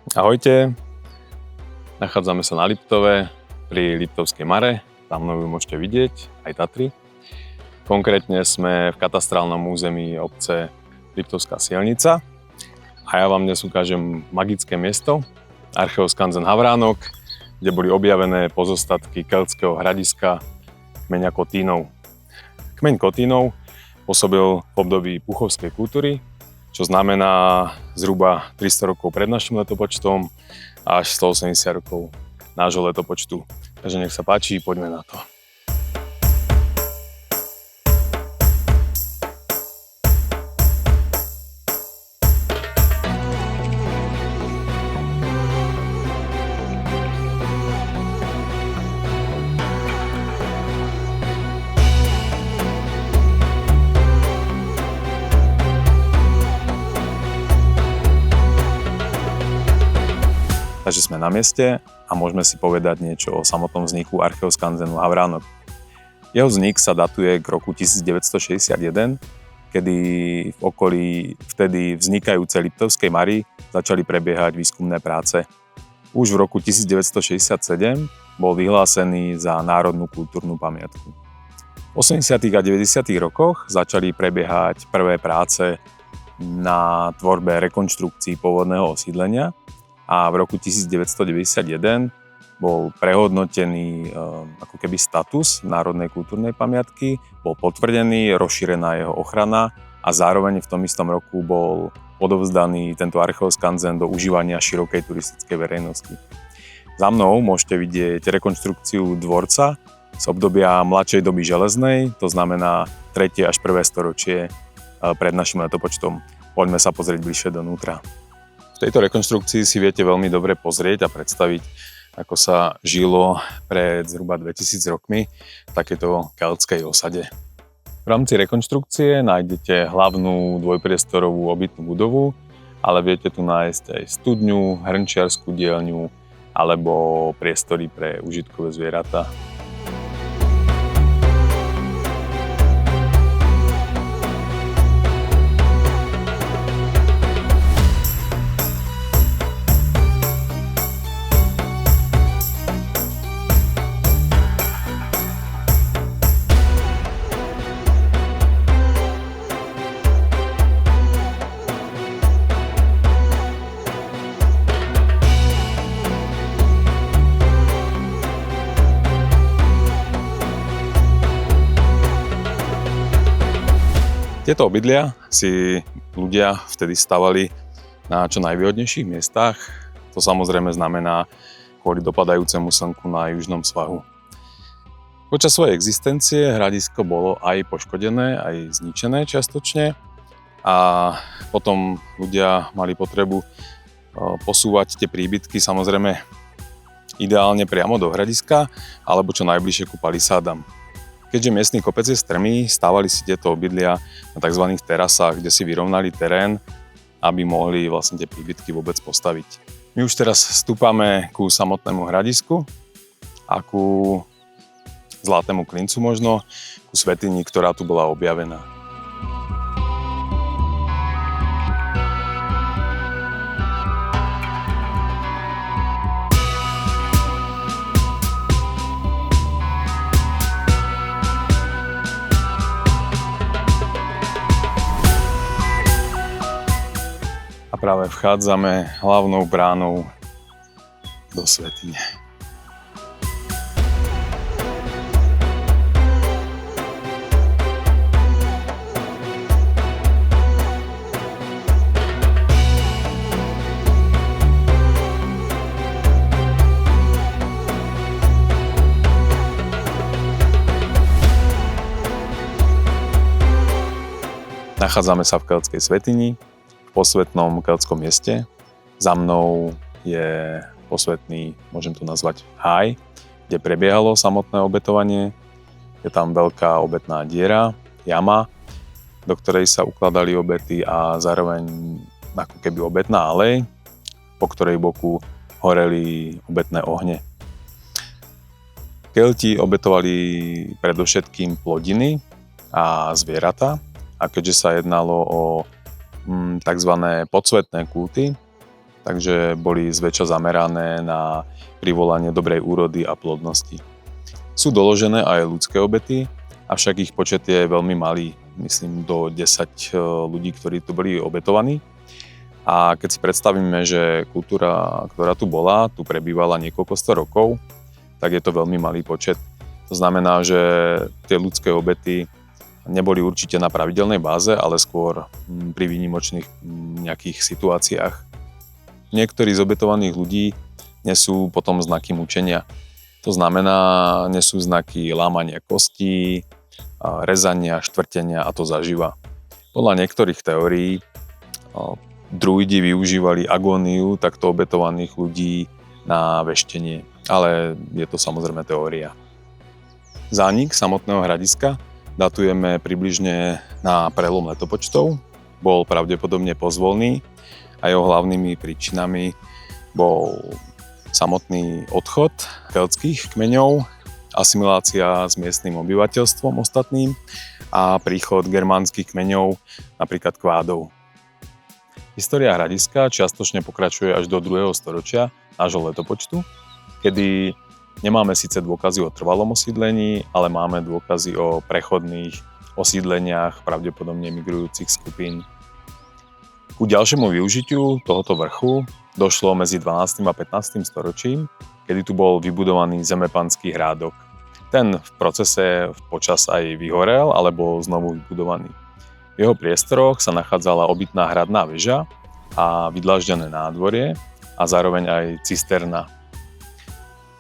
Ahojte, nachádzame sa na Liptove pri Liptovskej Mare, tam ju môžete vidieť, aj Tatry. Konkrétne sme v katastrálnom území obce Liptovská Sielnica a ja vám dnes ukážem magické miesto, archeoskanzen Havránok, kde boli objavené pozostatky keľtského hradiska kmeňa Kotínov. Kmeň Kotínov pôsobil v období puchovskej kultúry, čo znamená zhruba 300 rokov pred našim letopočtom až 180 rokov nášho letopočtu. Takže nech sa páči, poďme na to. Takže sme na mieste a môžeme si povedať niečo o samotnom vzniku archeoskanzenu Havránok. Jeho vznik sa datuje k roku 1961, kedy v okolí vtedy vznikajúcej Liptovskej Mary začali prebiehať výskumné práce. Už v roku 1967 bol vyhlásený za národnú kultúrnu pamiatku. V 80. a 90. rokoch začali prebiehať prvé práce na tvorbe rekonštrukcií pôvodného osídlenia, a v roku 1991 bol prehodnotený ako keby status národnej kultúrnej pamiatky, bol potvrdený, rozšírená jeho ochrana a zároveň v tom istom roku bol odovzdaný tento archeoskanzen do užívania širokej turistickej verejnosti. Za mnou môžete vidieť rekonštrukciu dvorca z obdobia mladšej doby železnej, to znamená 3. až 1. storočie pred našim letopočtom. Poďme sa pozrieť bližšie donútra. V tejto rekonštrukcii si viete veľmi dobre pozrieť a predstaviť, ako sa žilo pred zhruba 2000 rokmi v takejto keľtskej osade. V rámci rekonštrukcie nájdete hlavnú dvojpriestorovú obytnú budovu, ale viete tu nájsť aj studňu, hrnčiarsku dielňu alebo priestory pre užitkové zvieratá. Tieto obydlia si ľudia vtedy stavali na čo najvýhodnejších miestach. To samozrejme znamená kvôli dopadajúcemu slnku na južnom svahu. Počas svojej existencie hradisko bolo aj poškodené, aj zničené čiastočne a potom ľudia mali potrebu posúvať tie príbytky samozrejme ideálne priamo do hradiska alebo čo najbližšie ku palisádam. Keďže miestny kopec je strmý, stávali si tieto obydlia na tzv. Terasách, kde si vyrovnali terén, aby mohli vlastne tie príbytky vôbec postaviť. My už teraz stúpame ku samotnému hradisku a ku Zlatému klincu možno, ku svätyni, ktorá tu bola objavená. A práve vchádzame hlavnou bránou do svätyne. Nachádzame sa v keľtskej svätyni, v posvätnom keľtskom mieste. Za mnou je posvätný, môžem to nazvať, háj, kde prebiehalo samotné obetovanie. Je tam veľká obetná diera, jama, do ktorej sa ukladali obety a zároveň ako keby obetná alej, po ktorej boku horeli obetné ohne. Keľti obetovali predovšetkým plodiny a zvieratá, a keďže sa jednalo o tzv. Podsvetné kulty, takže boli zväčša zamerané na privolanie dobrej úrody a plodnosti. Sú doložené aj ľudské obety, avšak ich počet je veľmi malý, myslím do 10 ľudí, ktorí tu boli obetovaní. A keď si predstavíme, že kultúra, ktorá tu bola, tu prebývala niekoľko 100 rokov, tak je to veľmi malý počet. To znamená, že tie ľudské obety neboli určite na pravidelnej báze, ale skôr pri výnimočných nejakých situáciách. Niektorí z obetovaných ľudí nesú potom znaky mučenia. To znamená, nesú znaky lámania kostí, rezania, štvrtenia a to zaživa. Podľa niektorých teórií druidi využívali agóniu takto obetovaných ľudí na veštenie, ale je to samozrejme teória. Zánik samotného hradiska datujeme približne na prelom letopočtov. Bol pravdepodobne pozvolný a jeho hlavnými príčinami bol samotný odchod keltských kmeňov, asimilácia s miestnym obyvateľstvom ostatným a príchod germánskych kmeňov, napríklad kvádov. História hradiska čiastočne pokračuje až do 2. storočia nášho letopočtu, kedy nemáme síce dôkazy o trvalom osídlení, ale máme dôkazy o prechodných osídleniach pravdepodobne migrujúcich skupín. Ku ďalšiemu využitiu tohoto vrchu došlo medzi 12. a 15. storočím, kedy tu bol vybudovaný zemepanský hrádok. Ten v procese počas aj vyhorel, ale bol znovu vybudovaný. V jeho priestoroch sa nachádzala obytná hradná väža a vydlaždené nádvorie a zároveň aj cisterna.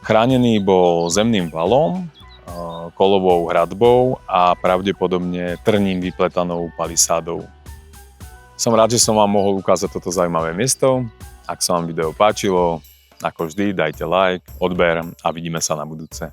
Chránený bol zemným valom, kolovou hradbou a pravdepodobne trním vypletanou palisádou. Som rád, že som vám mohol ukázať toto zaujímavé miesto. Ak sa vám video páčilo, ako vždy, dajte like, odber a vidíme sa na budúce.